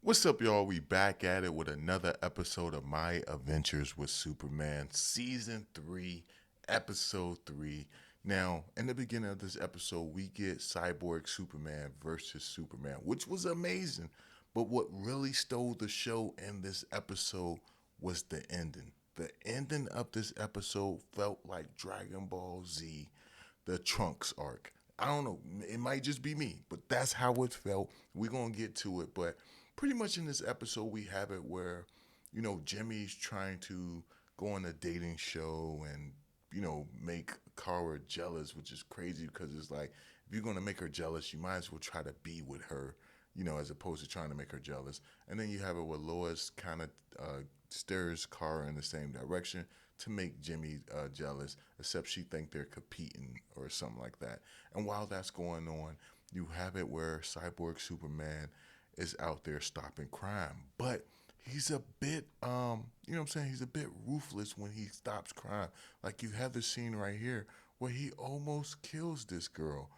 What's up, y'all? We back at it with another episode of My Adventures with Superman, Season 3, Episode 3. Now, in the beginning of this episode, we get Cyborg Superman versus Superman, which was amazing. But what really stole the show in this episode was the ending. The ending of this episode felt like Dragon Ball Z, the Trunks arc. I don't know. It might just be me, but that's how it felt. We're going to get to it. But pretty much in this episode, we have it where, Jimmy's trying to go on a dating show and, make Kara jealous, which is crazy because it's like, if you're going to make her jealous, you might as well try to be with her, as opposed to trying to make her jealous. And then you have it where Lois kind of stirs Kara in the same direction to make Jimmy jealous, except she think they're competing or something like that. And while that's going on, you have it where Cyborg Superman is out there stopping crime, but he's a bit you know what I'm saying, he's a bit ruthless when he stops crime. Like you have the scene right here where he almost kills this girl.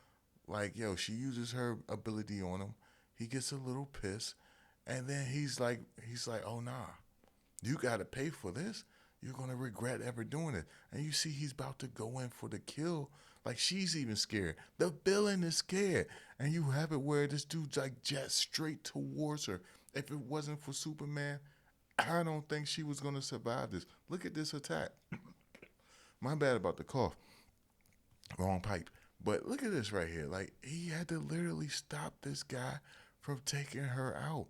Like, yo, she uses her ability on him. He gets a little pissed, and then he's like, oh nah, you got to pay for this. You're going to regret ever doing it. And you see he's about to go in for the kill. Like she's even scared. The villain is scared. And you have it where this dude's like jets straight towards her. If it wasn't for Superman, I don't think she was going to survive this. Look at this attack. My bad about the cough. Wrong pipe. But look at this right here. Like he had to literally stop this guy from taking her out.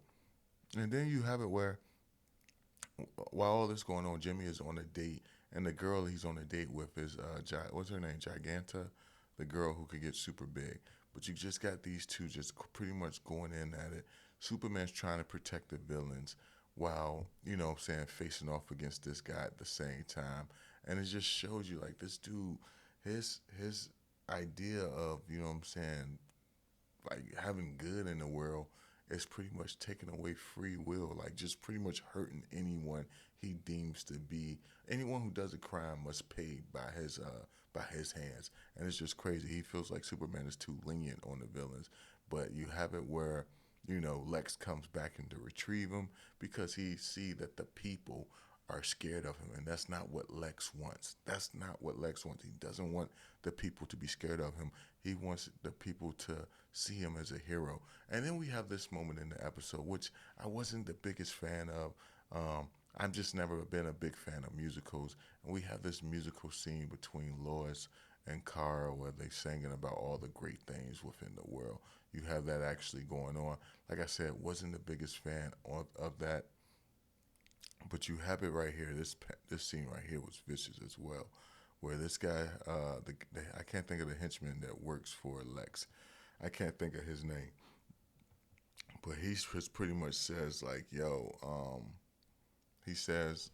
And then you have it where while all this going on, Jimmy is on a date, and the girl he's on a date with is what's her name, Giganta, the girl who could get super big. But you just got these two just pretty much going in at it. Superman's trying to protect the villains while what I'm saying, facing off against this guy at the same time, and it just shows you like this dude, his idea of what I'm saying, like having good in the world is pretty much taking away free will, like just pretty much hurting anyone he deems to be anyone who does a crime must pay by his hands. And it's just crazy. He feels like Superman is too lenient on the villains. But you have it where Lex comes back in to retrieve him because he see that the people are scared of him, and that's not what Lex wants. That's not what Lex wants. He doesn't want the people to be scared of him. He wants the people to see him as a hero. And then we have this moment in the episode, which I wasn't the biggest fan of. I've just never been a big fan of musicals. And we have this musical scene between Lois and Kara where they singing about all the great things within the world. You have that actually going on. Like I said, wasn't the biggest fan of that, but you have it right here. This scene right here was vicious as well, where this guy, I can't think of the henchman that works for Lex. I can't think of his name, but he's just pretty much says like, "Yo," he says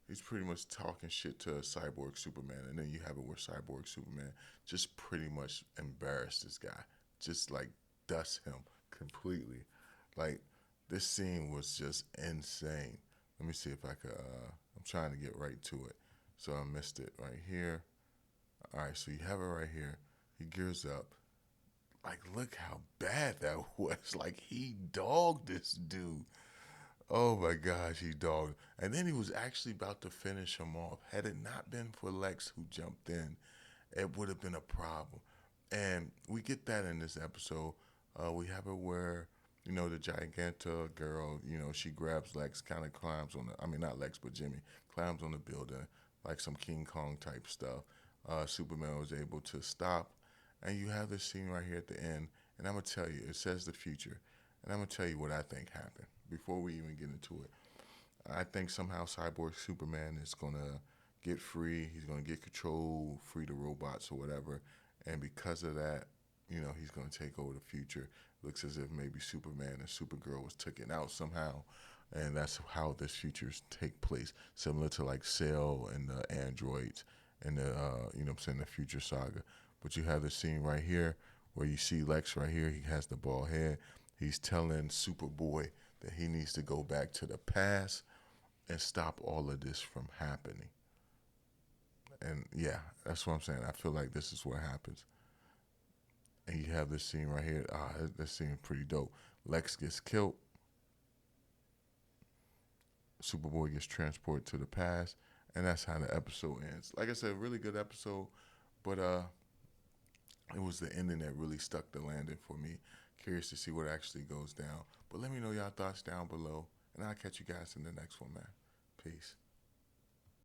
he's pretty much talking shit to Cyborg Superman, and then you have it where Cyborg Superman just pretty much embarrassed this guy, just like dust him completely. Like this scene was just insane. Let me see if I could. I'm trying to get right to it, so I missed it right here. All right, so you have it right here. He gears up. Like, look how bad that was. Like, he dogged this dude. Oh my gosh, he dogged. And then he was actually about to finish him off. Had it not been for Lex who jumped in, it would have been a problem. And we get that in this episode. We have it where the Giganta girl, she grabs Lex, kind of climbs on the. I mean, not Lex, but Jimmy climbs on the building like some King Kong type stuff. Superman was able to stop, and you have this scene right here at the end. And I'm gonna tell you, it says the future, and I'm gonna tell you what I think happened before we even get into it. I think somehow Cyborg Superman is gonna get free. He's gonna get control, free the robots or whatever. And because of that, he's gonna take over the future. Looks as if maybe Superman and Supergirl was taken out somehow, and that's how this futures take place. Similar to like Cell and the androids and the I'm saying, the future saga. But you have the scene right here where you see Lex right here. He has the bald head. He's telling Superboy that he needs to go back to the past and stop all of this from happening. And yeah, that's what I'm saying. I feel like this is what happens. And you have this scene right here. This scene is pretty dope. Lex gets killed, Superboy gets transported to the past, and that's how the episode ends. Like I said, really good episode, but it was the ending that really stuck the landing for me. Curious to see what actually goes down. But let me know y'all thoughts down below, and I'll catch you guys in the next one, man. Peace.